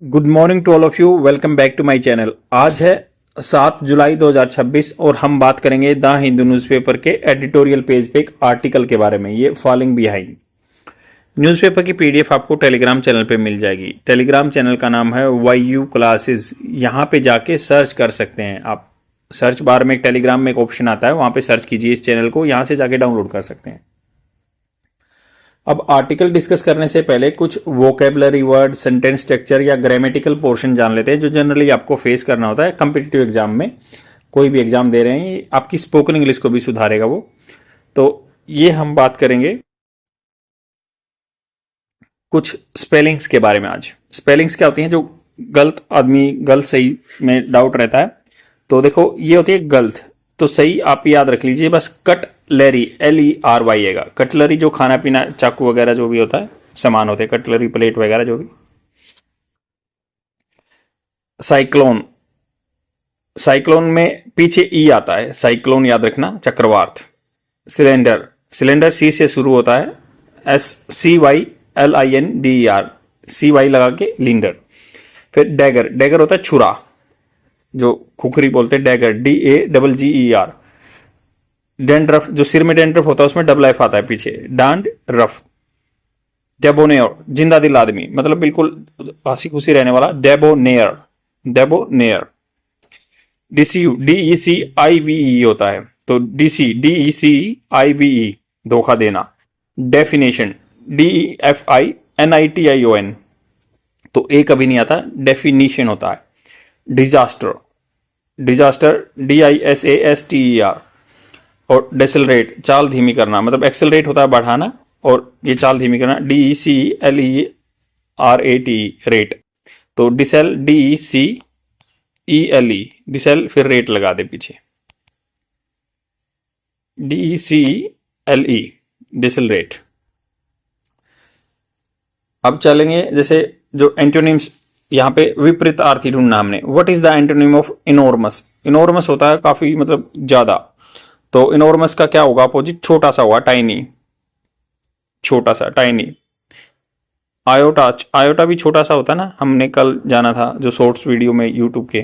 Good morning to all of you. Welcome back to my channel. आज है 7 जुलाई 2026 और हम बात करेंगे द हिंदू न्यूज़पेपर के एडिटोरियल पेज पे एक आर्टिकल के बारे में। ये फॉलिंग बिहाइंड न्यूज़पेपर की पीडीएफ आपको टेलीग्राम चैनल पे मिल जाएगी। टेलीग्राम चैनल का नाम है YU क्लासेस। यहाँ पे जाके सर्च कर सकते हैं आप। सर्च बार में एक टेलीग्राम में एक ऑप्शन आता है, वहाँ पे सर्च कीजिए इस चैनल को, यहाँ से जाके डाउनलोड कर सकते हैं। अब आर्टिकल डिस्कस करने से पहले कुछ वोकेबलरी वर्ड, सेंटेंस स्ट्रक्चर या ग्रामेटिकल पोर्शन जान लेते हैं जो जनरली आपको फेस करना होता है कम्पिटिटिव एग्जाम में। कोई भी एग्जाम दे रहे हैं, आपकी स्पोकन इंग्लिश को भी सुधारेगा वो। तो ये हम बात करेंगे कुछ स्पेलिंग्स के बारे में आज। स्पेलिंग्स क्या होती हैं जो गलत आदमी गलत सही में डाउट रहता है। तो देखो, ये होती है गलत, तो सही आप याद रख लीजिए बस कटलरी, LERY आएगा। कटलरी जो खाना पीना, चाकू वगैरह जो भी होता है, सामान होते हैं, कटलरी प्लेट वगैरह जो भी। साइक्लोन, साइक्लोन में पीछे ई आता है, साइक्लोन याद रखना, चक्रवात। सिलेंडर, सिलेंडर सी से शुरू होता है, SCYLINDER, CY लगा के लिंडर। फिर डैगर, डैगर होता है छुरा, जो खुखरी बोलते हैं, डैगर, DAGGER। डैंड्रफ, जो सिर में डैंड्रफ होता है उसमें डबल एफ आता है पीछे, डांड रफ। डेबोनेयर, जिंदा दिल आदमी, मतलब बिल्कुल हंसी खुशी रहने वाला, डेबोनेयर, डेबोनेयर। DCU, DECIVE होता है, तो DC, DECIVE, धोखा देना। डेफिनेशन, DEFINITION, तो ए कभी नहीं आता, डेफिनेशन होता है। Disaster, disaster DISASTER। और डेसेलरेट, चाल धीमी करना, मतलब एक्सेलरेट होता है बढ़ाना और ये चाल धीमी करना, DECLERATE, रेट। तो डिसेल, DECELE, डिसेल, फिर रेट लगा दे पीछे, DECLE, डिसेलरेट। अब चलेंगे जैसे जो एंटोनिम्स, यहाँ पे विपरीतार्थी ढूंढना हमने। What is the antonym of enormous? Enormous होता है काफी, मतलब ज्यादा, तो इनॉर्मस का क्या होगा अपोजिट? छोटा सा होगा, टाइनी, छोटा सा, टाइनी। आयोटा, आयोटा भी छोटा सा होता है ना, हमने कल जाना था जो शॉर्ट्स वीडियो में यूट्यूब के।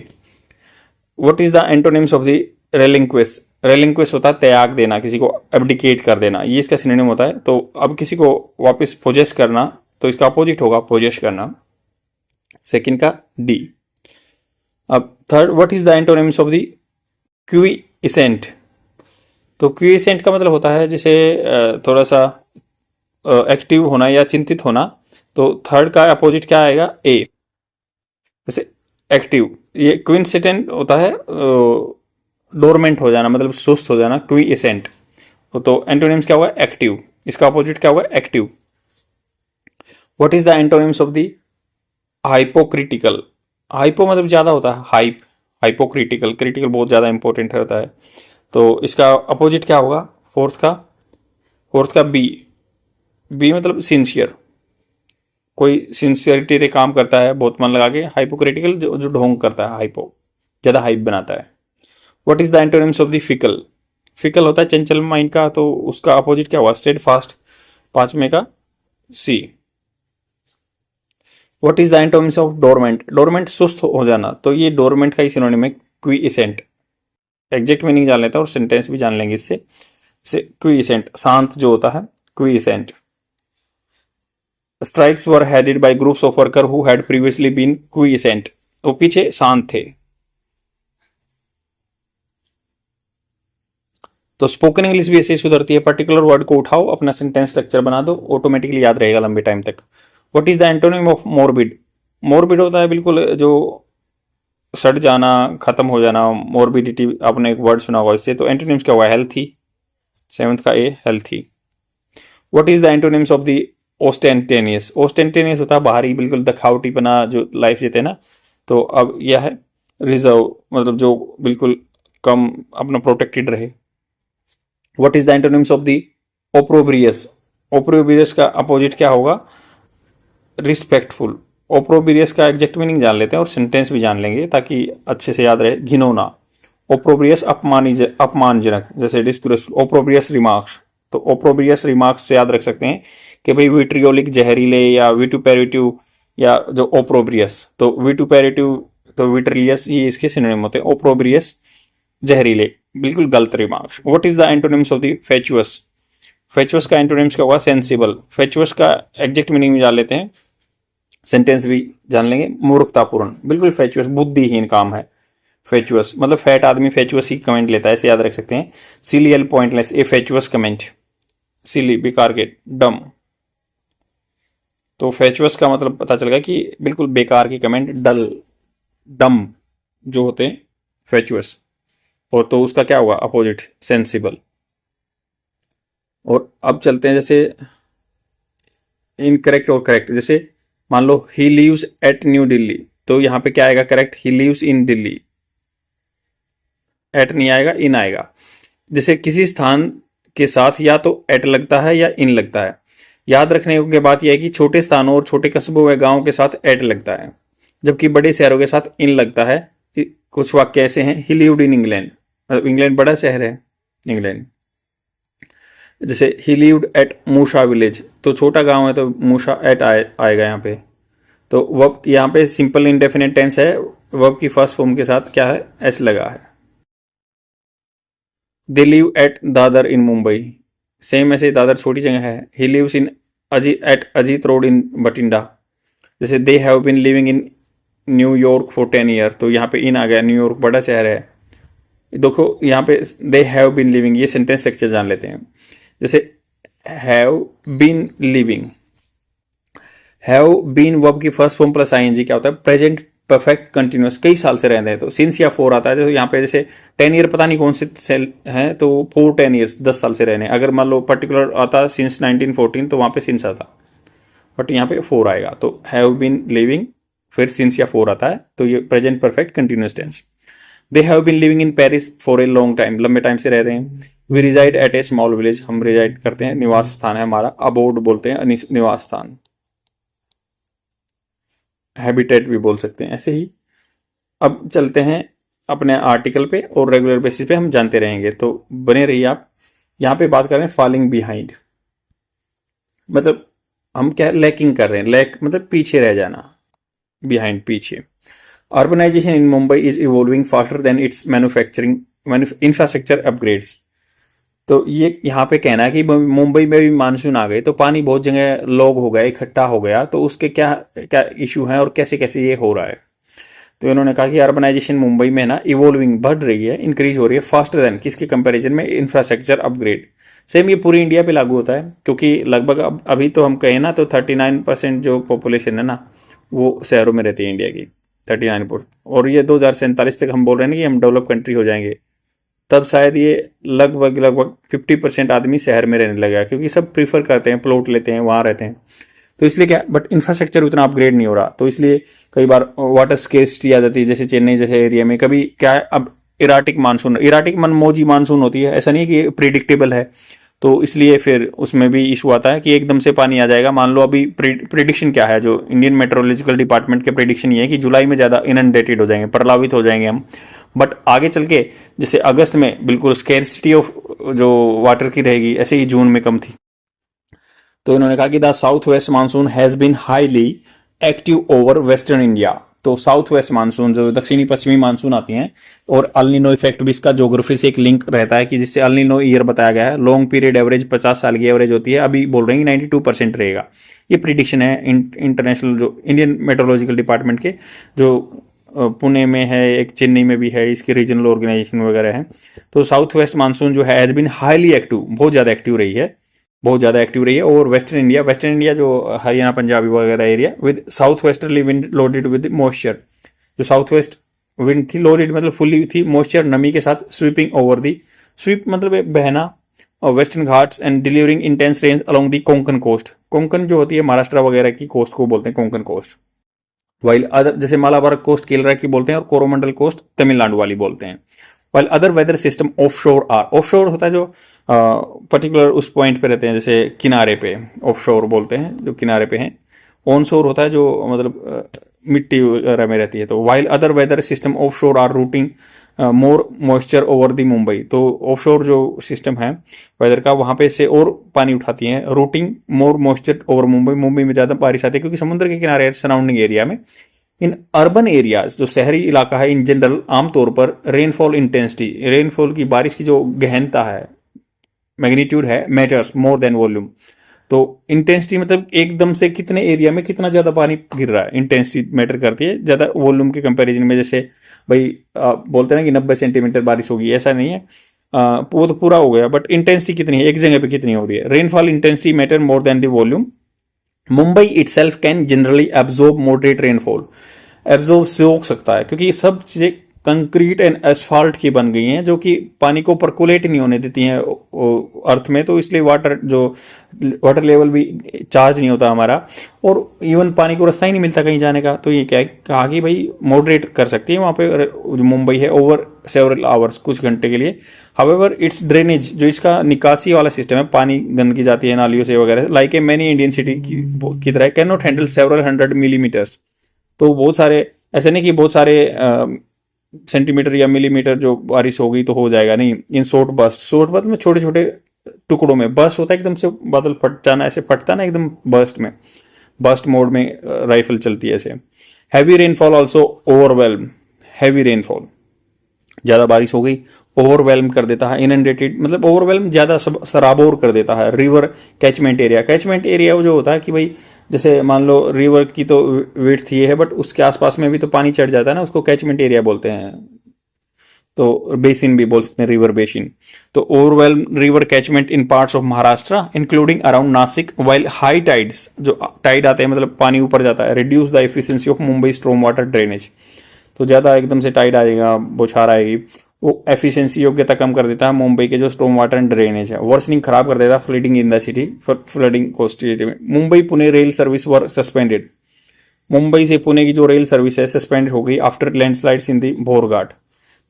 What is the antonyms of the relinquish? Relinquish होता है त्याग देना, किसी को एब्डिकेट कर देना, ये इसका सिनोनिम होता है। तो अब किसी को वापस पोजेस करना, तो इसका अपोजिट होगा पोजेस करना, सेकंड का डी। अब third, what is the antonyms of the quiescent? तो क्विसेंट का मतलब होता है जैसे थोड़ा सा एक्टिव होना या चिंतित होना। तो थर्ड का अपोजिट क्या आएगा? ए। जैसे एक्टिव, ये क्विंसिडेंट होता है डोरमेंट हो जाना, मतलब सुस्त हो जाना, क्विसेंट। तो एंटोनिम्स क्या होगा? एक्टिव। इसका अपोजिट क्या होगा? Active. What is the antonyms of the hypocritical? Hypo मतलब ज्यादा होता है, हाइप, हाइपोक्रिटिकल, क्रिटिकल बहुत ज्यादा इंपॉर्टेंट होता है। तो इसका अपोजिट क्या होगा? फोर्थ का बी। बी मतलब सिंसियर, कोई सिंसियरिटी से काम करता है बहुत मन लगा के। हाइपोक्रिटिकल जो ढोंग करता है, हाइपो ज्यादा हाइप बनाता है। What is the antonyms of the fickle? Fickle होता है चंचल माइंड का, तो उसका अपोजिट क्या हुआ? स्टेड फास्ट, पांचवें का C. What is the antonyms of dormant? Dormant सुस्त हो जाना, तो ये डोरमेंट का ही सिनोनिम है क्विसेंट। एग्जैक्ट मीनिंग जान लेता है और सेंटेंस भी जान लेंगे इससे। क्विसेंट शांत जो होता है, quiescent. Strikes were headed by groups of worker who had previously been quiescent, वो पीछे शांत थे। तो स्पोकन इंग्लिश भी ऐसे ही सुधरती है। पर्टिकुलर वर्ड को उठाओ, अपना सेंटेंस स्ट्रक्चर बना दो, ऑटोमेटिकली याद रहेगा लंबे टाइम तक। What is the antonym of morbid? Morbid होता है बिल्कुल जो सड़ जाना, खत्म हो जाना, मोरबिडिटी, आपने एक वर्ड सुना होगा इससे। तो एंटोनिम्स क्या हुआ? हेल्थी, सेवंथ का A, healthy. What is the antonyms of the ostentatious? Ostentatious होता है बाहरी, बिल्कुल दिखावटीपना, जो लाइफ जीते ना। तो अब यह है रिजर्व, मतलब जो बिल्कुल कम, अपना प्रोटेक्टेड रहे। What is the antonyms of the opprobrious? Opprobrious का अपोजिट क्या होगा? रिस्पेक्टफुल। ओप्रोब्रियस का एग्जैक्ट मीनिंग जान लेते हैं और सेंटेंस भी जान लेंगे ताकि अच्छे से याद रहे। घिनौना, ओप्रोब्रियस अपमानजनक, जैसे डिस्ग्रेसफुल। ओप्रोब्रियस रिमार्क्स, तो ओप्रोब्रियस रिमार्क्स से याद रख सकते हैं कि भाई विट्रियोलिक, जहरीले, या विटुपेरिटिव, या जो ओप्रोब्रियस, तो विटुपेरेटिव तो विट्रिलियस ये इसके सिनोनिम होते हैं। ओप्रोब्रियस जहरीले, बिल्कुल गलत remarks. What is the antonyms of the fatuous? Fatuous का एंटोनिम्स क्या होगा? सेंसिबल। फेचुअस का एग्जैक्ट मीनिंग भी जान लेते हैं, सेंटेंस भी जान लेंगे। मूर्खतापूर्ण, बिल्कुल फेचुअस बुद्धिहीन काम है। फेचुअस मतलब फैट आदमी फेचुअस ही कमेंट लेता है, ऐसे याद रख सकते हैं। सिलियल पॉइंटलेस, ए फेचुअस कमेंट। सिली बेकार के, डम। तो फेचुअस का मतलब पता चल गया कि बिल्कुल बेकार की कमेंट, डल, डम जो होते हैं फेचुअस। और तो उसका क्या होगा अपोजिट? सेंसिबल। और अब चलते हैं जैसे इनकरेक्ट और करेक्ट। जैसे मान लो he lives at New Delhi, तो यहां पे क्या आएगा correct? He lives in Delhi. At नहीं आएगा, इन आएगा। जैसे किसी स्थान के साथ या तो एट लगता है या इन लगता है। याद रखने की बात यह है कि छोटे स्थानों और छोटे कस्बों व गांवों के साथ एट लगता है, जबकि बड़े शहरों के साथ इन लगता है। कुछ वाक्य ऐसे हैं, ही लिव्ड इन इंग्लैंड, मतलब इंग्लैंड बड़ा शहर है इंग्लैंड। जैसे ही लिव्ड एट मूशा विलेज, तो छोटा गांव है तो मूशा एट आएगा यहाँ पे। तो वर्ब यहाँ पे सिंपल इंडेफिनिट टेंस है, वर्ब की फर्स्ट फॉर्म के साथ क्या है? एस लगा है। They live at Dadar in Mumbai, same ऐसे दादर छोटी जगह है। He lives in at Ajit road in Bathinda. जैसे they have been living in New York for 10 year, तो यहाँ पे इन आ गया, न्यूयॉर्क बड़ा शहर है। देखो यहाँ पे दे हैव बिन लिविंग, ये सेंटेंस स्ट्रक्चर जान लेते हैं। जैसे have been living, have been verb की फर्स्ट फॉर्म प्लस आईएनजी क्या होता है? प्रेजेंट परफेक्ट कंटिन्यूअस, कई साल से रह रहे हैं, तो सिंस या फोर आता है। तो यहाँ पे जैसे 10 ईयर पता नहीं कौन से सेल हैं, तो 10 ईयर्स 10 साल से रहने। अगर मान लो पर्टिकुलर आता सिंस 1914 तो वहां पे सिंस आता, बट यहाँ पे 4 आएगा। तो हैव बीन लिविंग फिर सिंस या 4 आता है, तो ये present perfect continuous tense. They have been living in Paris for a long time, लंबे टाइम से रह रहे हैं। We reside at a small village, हम रिजाइड करते हैं, निवास स्थान है हमारा। अबोर्ड बोलते हैं निवास स्थान, हैबिटेट भी बोल सकते हैं ऐसे ही। अब चलते हैं अपने आर्टिकल पे और रेगुलर बेसिस पे हम जानते रहेंगे, तो बने रहिए आप। यहां पे बात कर रहे हैं फॉलिंग बिहाइंड, मतलब हम क्या लैकिंग कर रहे हैं। लैक मतलब पीछे रह जाना, बिहाइंड पीछे। Urbanization in Mumbai is evolving faster than its manufacturing infrastructure upgrades. तो ये यहाँ पे कहना है कि मुंबई में भी मानसून आ गए तो पानी बहुत जगह लॉग हो गया, इकट्ठा हो गया, तो उसके क्या क्या इशू है और कैसे कैसे ये हो रहा है। तो इन्होंने कहा कि अर्बनाइजेशन मुंबई में ना इवॉल्विंग बढ़ रही है, इंक्रीज हो रही है फास्टर देन किसके कंपैरिजन में? Infrastructure upgrade. सेम ये पूरी इंडिया पे लागू होता है, क्योंकि लगभग अभी तो हम कहें ना तो 39% जो पॉपुलेशन है ना वो शहरों में रहती है इंडिया की, 39%। और ये 2047 तक हम बोल रहे हैं ना कि हम डेवलप कंट्री हो जाएंगे, तब शायद ये लगभग 50% आदमी शहर में रहने लगेगा, क्योंकि सब प्रीफर करते हैं, प्लॉट लेते हैं, वहां रहते हैं। तो इसलिए क्या, बट इंफ्रास्ट्रक्चर उतना अपग्रेड नहीं हो रहा, तो इसलिए कई बार वाटर स्केर्सिटी आ जाती है। जैसे चेन्नई जैसे एरिया में कभी क्या है, अब इराटिक मानसून, इराटिक मनमौजी मानसून होती है, ऐसा नहीं है कि प्रिडिक्टेबल है, तो इसलिए फिर उसमें भी इशू आता है कि एकदम से पानी आ जाएगा। मान लो अभी प्रिडिक्शन क्या है, जो इंडियन मेट्रोलॉजिकल डिपार्टमेंट के प्रिडिक्शन ये है कि जुलाई में ज्यादा इनंडेटेड हो जाएंगे, प्रलावित हो जाएंगे हम। बट आगे चल के जैसे अगस्त में बिल्कुल स्केर्सिटी ऑफ जो वाटर की रहेगी, ऐसे ही जून में कम थी। तो इन्होंने कहा कि the south west monsoon has been highly active over western India. तो साउथ वेस्ट मानसून जो दक्षिणी पश्चिमी मानसून आती हैं, और अल नीनो इफेक्ट भी इसका ज्योग्राफी से एक लिंक रहता है कि जिससे अल नीनो ईयर बताया गया है। लॉन्ग पीरियड एवरेज 50 साल की एवरेज होती है, अभी बोल रहे हैं कि 92% रहेगा। ये प्रिडिक्शन है इंटरनेशनल जो इंडियन मेट्रोलॉजिकल डिपार्टमेंट के, जो पुणे में है, एक चेन्नई में भी है, इसके रीजनल ऑर्गेनाइजेशन वगैरह है। तो साउथ वेस्ट मानसून जो है हैज बीन हाईली एक्टिव, बहुत ज्यादा एक्टिव रही है, बहुत ज्यादा एक्टिव रही है। और वेस्टर्न इंडिया जो हरियाणा पंजाबी वगैरह area with south westerly wind loaded with moisture, जो साउथ वेस्ट विंड थी लोडेड मतलब फुली थी मॉइस्चर नमी के साथ, स्वीपिंग ओवर दी, स्वीप मतलब बहना, और western Ghats and delivering intense rains along the Konkan coast. Konkan जो होती है महाराष्ट्र वगैरह की कोस्ट को बोलते हैं कोंकण कोस्ट, वाइल अदर जैसे मालाबार कोस्ट केरला की बोलते हैं, और कोरोमंडल कोस्ट तमिलनाडु वाली बोलते हैं। While other weather system offshore are, offshore होता है जो पर्टिकुलर उस पॉइंट पे रहते हैं, जैसे किनारे पे ऑफशोर बोलते हैं जो किनारे पे हैं। ऑनशोर होता है जो मतलब मिट्टी वगैरह में रहती है। तो while other weather system offshore are routing more moisture over the Mumbai. तो ऑफशोर जो सिस्टम है वेदर का, वहां पे से और पानी उठाती है, routing more moisture over Mumbai. Mumbai में ज्यादा बारिश आती है क्योंकि समुद्र के किनारे सराउंडिंग एरिया में। इन अर्बन एरियाज, जो शहरी इलाका है, इन जनरल आमतौर पर रेनफॉल इंटेंसिटी, रेनफॉल की बारिश की जो गहनता है, मैग्नीट्यूड है, मैटर्स मोर देन वॉल्यूम। तो इंटेंसिटी मतलब एकदम से कितने एरिया में कितना ज्यादा पानी गिर रहा है, इंटेंसिटी मैटर करती है ज्यादा वॉल्यूम के कंपैरिजन में। जैसे भाई बोलते हैं ना कि 90 सेंटीमीटर बारिश होगी, ऐसा नहीं है, वो तो पूरा हो गया, बट इंटेंसिटी कितनी है, एक जगह पे कितनी हो रही है। Rainfall intensity matter more than the volume. Mumbai itself can generally absorb moderate rainfall, absorb सोख सकता है, क्योंकि ये सब चीजें कंक्रीट एंड एसफाल्ट की बन गई हैं जो कि पानी को परकुलेट नहीं होने देती हैं अर्थ में, तो इसलिए वाटर लेवल भी चार्ज नहीं होता हमारा, और इवन पानी को रास्ता ही नहीं मिलता कहीं जाने का। तो ये क्या है, कहा कि भाई मॉडरेट कर सकती है वहां पे जो मुंबई है ओवर सेवरल आवर्स, कुछ घंटे के लिए। हाउएवर इट्स ड्रेनेज, जो इसका निकासी वाला सिस्टम है, पानी गंदगी जाती है नालियों से वगैरह, like a many Indian city की तरह, can not handle several 100 millimetres. तो बहुत सारे, ऐसे नहीं कि बहुत सारे सेंटीमीटर या मिलीमीटर जो बारिश होगी तो हो जाएगा, नहीं। इन शॉर्ट बर्स्ट में छोटे छोटे टुकड़ों में, बर्स्ट होता है एकदम से बादल फट जाना, ऐसे फटता ना एकदम बर्स्ट मोड में राइफल चलती है ऐसे। Heavy rainfall also overwhelm, heavy rainfall, ज्यादा बारिश हो गई, ओवरवेल्म कर देता है, इनंडेटेड मतलब ओवरवेल्म ज्यादा सराबोर कर देता है। रिवर कैचमेंट एरिया जो होता है कि भाई जैसे मान लो रिवर की तो विड्थ ये है, बट उसके आसपास में भी तो पानी चढ़ जाता है ना, उसको कैचमेंट एरिया बोलते हैं। तो बेसिन भी बोल सकते हैं, रिवर बेसिन। तो overwhelm river catchment in parts of Maharashtra including around Nashik, while high tides, जो टाइड आते हैं मतलब पानी ऊपर जाता है, reduce the efficiency of Mumbai storm water drainage. तो ज्यादा एकदम से टाइड आ जाएगा, बौछार आएगी, वो एफिशिएंसी योग्यता कम कर देता है मुंबई के जो स्टॉर्म वाटर एंड ड्रेनेज है, वर्सनिंग खराब कर देता है, flooding in the city, flooding को सिटी में। मुंबई पुणे रेल सर्विस वर सस्पेंडेड, मुंबई से पुणे की जो रेल सर्विस है सस्पेंड हो गई आफ्टर लैंडस्लाइड्स इन दी बोरघाट।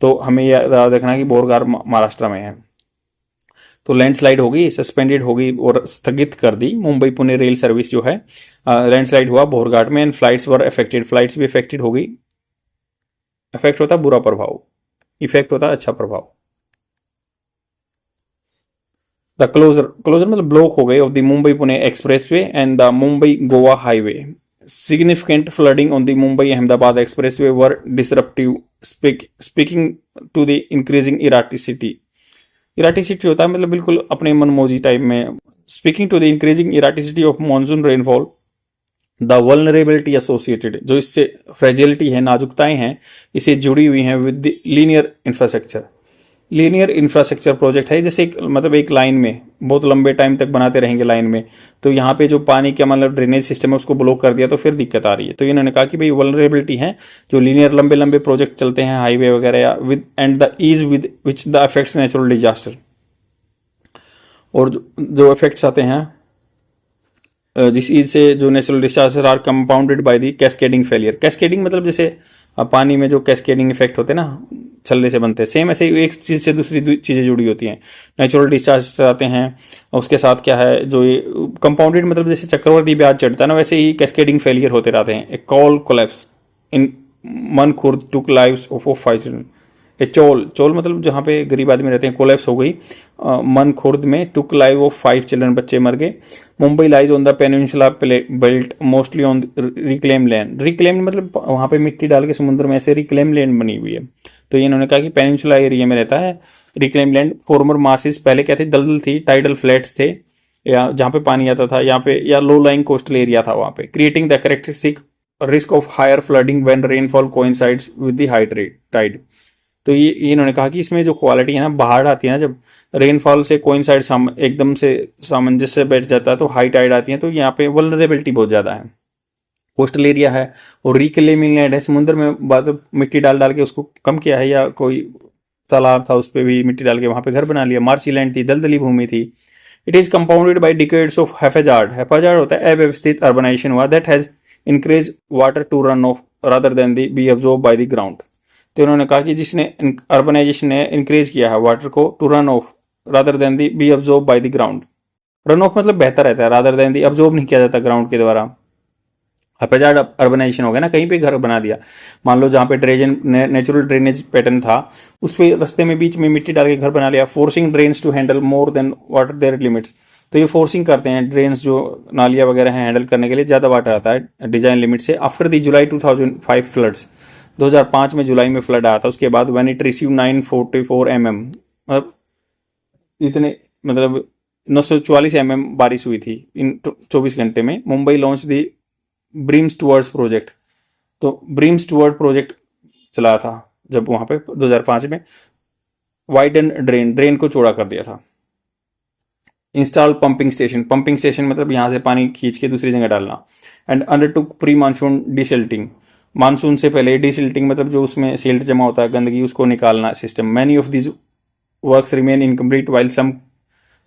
तो हमें याद रखना कि बोरघाट महाराष्ट्र में है। तो लैंडस्लाइड होगी, सस्पेंडेड होगी और स्थगित कर दी मुंबई पुणे रेल सर्विस जो है, लैंडस्लाइड हुआ बोरघाट में, and flights were affected, flights भी अफेक्टेड होगी। अफेक्ट होता बुरा प्रभाव, इफेक्ट होता अच्छा प्रभाव। द क्लोजर मतलब ब्लॉक हो गए off the Mumbai Pune expressway and the Mumbai Goa highway, significant flooding on the Mumbai Ahmedabad expressway were disruptive, speaking to the increasing erraticity होता है मतलब बिल्कुल अपने मनमोजी टाइप में। Speaking to the increasing erraticity of monsoon rainfall, the vulnerability associated, जो इससे फ्रेजिलिटी है, नाजुकताएं हैं, इसे जुड़ी हुई हैं with the linear infrastructure project है। जैसे मतलब एक लाइन में बहुत लंबे टाइम तक बनाते रहेंगे लाइन में, तो यहाँ पे जो पानी का मतलब ड्रेनेज सिस्टम है उसको ब्लॉक कर दिया तो फिर दिक्कत आ रही है। तो इन्होंने कहा कि भाई वल्नरेबिलिटी है, जो लीनियर लंबे लंबे प्रोजेक्ट चलते हैं हाईवे वगैरह, या with and the ease with which the affects natural disaster, और जो इफेक्ट्स आते हैं जिस ईज से जो natural disaster are compounded by the cascading failure. Cascading मतलब जैसे पानी में जो कैस्केडिंग इफेक्ट होते हैं ना, छल्ले से बनते हैं, सेम ऐसे ही एक चीज से दूसरी चीजें जुड़ी होती हैं। नेचुरल डिजास्टर आते हैं, उसके साथ क्या है, जो ये कंपाउंडेड मतलब जैसे चक्रवर्ती ब्याज चढ़ता है ना, वैसे ही कैस्केडिंग फेलियर होते रहते हैं। ए कॉल कोलैप्स इन मन खुर्द टुक लाइव्स ऑफ 5 चिल्ड्रन। चोल मतलब जहाँ पे गरीब आदमी रहते हैं, कोलैप्स हो गई मन खुर्द में, टुक लाइव ऑफ 5 चिल्ड्रन, बच्चे मर गए। Mumbai lies on the peninsula belt mostly on reclaim land. Reclaim मतलब वहां पे मिट्टी डाल के समुद्र में ऐसे रिक्लेम लैंड बनी हुई है। तो इन्होंने कहा कि पेनिनसुला एरिया में रहता है रिक्लेम लैंड। फॉर्मर मार्सेस, पहले क्या थे, दलदल थी, टाइडल फ्लैट्स थे, या जहाँ पे पानी आता था, यहाँ पे या लो लाइंग कोस्टल एरिया था वहां पे, creating the characteristic risk of higher flooding when rainfall coincides with the high tide. तो ये इन्होंने कहा कि इसमें जो क्वालिटी है ना, बाढ़ आती है ना, जब रेनफॉल से कोइंसाइड एकदम से सामंजस्य बैठ जाता है तो हाई टाइड आती है, तो यहाँ पे वल्नरेबिलिटी बहुत ज्यादा है। कोस्टल एरिया है और रिक्लेमिंग लैंड है, समुद्र में मिट्टी डाल के उसको कम किया है, या कोई तालाब था उस पर भी मिट्टी डाल के वहां पे घर बना लिया। मार्शी लैंड थी, दलदली भूमि थी। It is compounded by decades of haphazard. Haphazard होता है अव्यवस्थित अर्बनाइजेशन हुआ, that has increase water to run off rather than the be absorb by the ground. तो उन्होंने कहा कि जिसने अर्बनाइजेशन ने इंक्रीज किया है वाटर को, to run off rather than the be absorb by the ground. Run off मतलब बेहतर रहता है, रादर देन दी अब्जॉर्ब नहीं किया जाता ग्राउंड के द्वारा। हैजार्ड अर्बनाइजेशन हो गया ना, कहीं पे घर बना दिया, मान लो जहाँ पे ड्रेन नेचुरल ड्रेनेज पैटर्न था उस पे रास्ते में बीच में मिट्टी डाल के घर बना लिया। Forcing drains to handle more than water their limits, तो ये फोर्सिंग करते हैं ड्रेन्स जो नालियाँ वगैरह हैं हैंडल करने के लिए, ज़्यादा वाटर आता है डिजाइन लिमिट से। आफ्टर दी जुलाई 2005 फ्लड्स, 2005 में जुलाई में फ्लड आया था, उसके बाद व्हेन इट रिसीव 944 मतलब इतने मतलब 944 बारिश हुई थी इन 24 घंटे में। Mumbai launch the BRIMSTOWAD project, तो ब्रीम्स टूवर्ड प्रोजेक्ट चला था जब वहां पे 2005 में। वाइडन ड्रेन को चौड़ा कर दिया था। इंस्टॉल पंपिंग स्टेशन मतलब यहां से पानी खींच के दूसरी जगह डालना। And undertook pre monsoon desilting, monsoon से पहले डिसिल्टिंग मतलब जो उसमें सिल्ट जमा होता है गंदगी उसको निकालना system. Many of these works remain incomplete while some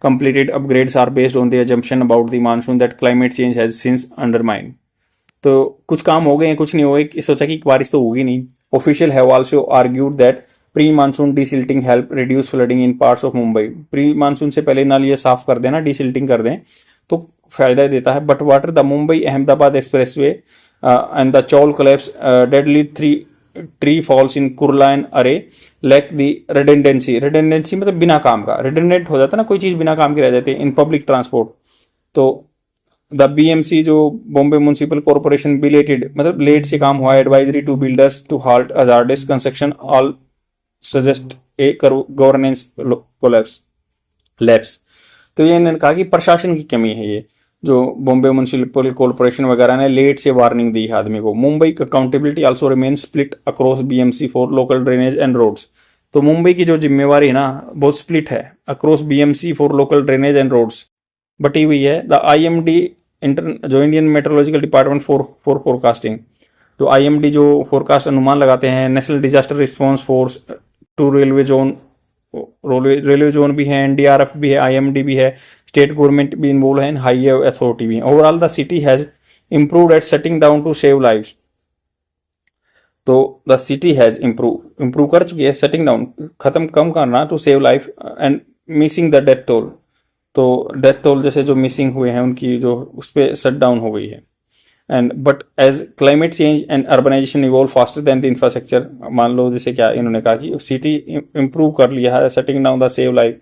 completed upgrades are based on the assumption about the monsoon that climate change has since undermined। तो कुछ काम हो गए हैं, कुछ नहीं हो गए, सोचा कि बारिश तो होगी नहीं। Official have also argued that pre monsoon desilting help reduce flooding in parts of Mumbai. Pre monsoon से पहले नाली साफ कर देना, डिसिल्टिंग कर दें तो फायदा देता है। But water the Mumbai Ahmedabad expressway and the chawl collapse deadly tree falls in Kurla and are lack the redundancy मतलब बिना काम का, रिडेंडेंट हो जाता है ना, कोई चीज बिना काम की रह जाती है इन पब्लिक ट्रांसपोर्ट। तो द बीएमसी जो बॉम्बे म्यूनिसिपल कॉर्पोरेशन बिलेटेड मतलब लेट से काम हुआ। Advisory to builders to halt hazardous construction all suggest a governance collapse lapse. तो ये इन्होंने कहा कि प्रशासन की कमी है, ये जो बॉम्बे म्यूनिसिपल कॉर्पोरेशन वगैरह ने लेट से वार्निंग दी है आदमी को। Mumbai accountability also remain split across BMC for local drainage and roads. तो मुंबई की जो जिम्मेवारी है ना बहुत स्प्लिट है across BMC for local drainage and roads, बटी हुई है। द आईएमडी जो Indian meteorological department for forecasting, तो आईएमडी जो फोरकास्ट अनुमान लगाते हैं। National disaster response force to railway zone भी है, एनडीआरएफ भी है, आईएमडी भी है, स्टेट गवर्नमेंट भी इन्वॉल्व है, हाईवे अथॉरिटी भी है। Overall the city has improved at shutting down to save lives. तो द सिटी हैज इंप्रूव कर चुकी है, शटिंग डाउन खत्म कम करना, to save life and missing the death toll. तो डेथ टोल जैसे जो मिसिंग हुए हैं उनकी जो उस पर शट डाउन हो गई है। And but as climate change and urbanization evolve faster than the infrastructure, मान लो जैसे क्या इन्होंने कहा कि सिटी इंप्रूव कर लिया है, setting down the save life,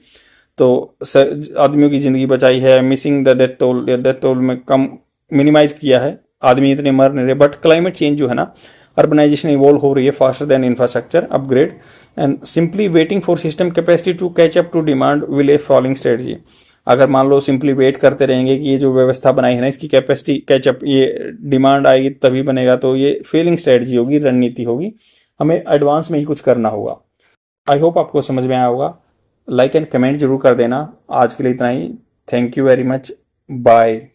तो आदमियों की जिंदगी बचाई है। मिसिंग द डेथ टोल में कम मिनिमाइज किया है, आदमी इतने मर नहीं रहे। बट क्लाइमेट चेंज जो है ना, अर्बनाइजेशन इवॉल्व हो रही है faster than infrastructure upgrade and simply waiting for system capacity to catch up to demand will a following strategy. अगर मान लो सिंपली वेट करते रहेंगे कि ये जो व्यवस्था बनाई है ना इसकी कैपेसिटी कैचअप, ये डिमांड आएगी तभी बनेगा, तो ये फेलिंग स्ट्रेटजी होगी, रणनीति होगी। हमें एडवांस में ही कुछ करना होगा। आई होप आपको समझ में आया होगा। लाइक एंड कमेंट जरूर कर देना। आज के लिए इतना ही। Thank you very much. Bye.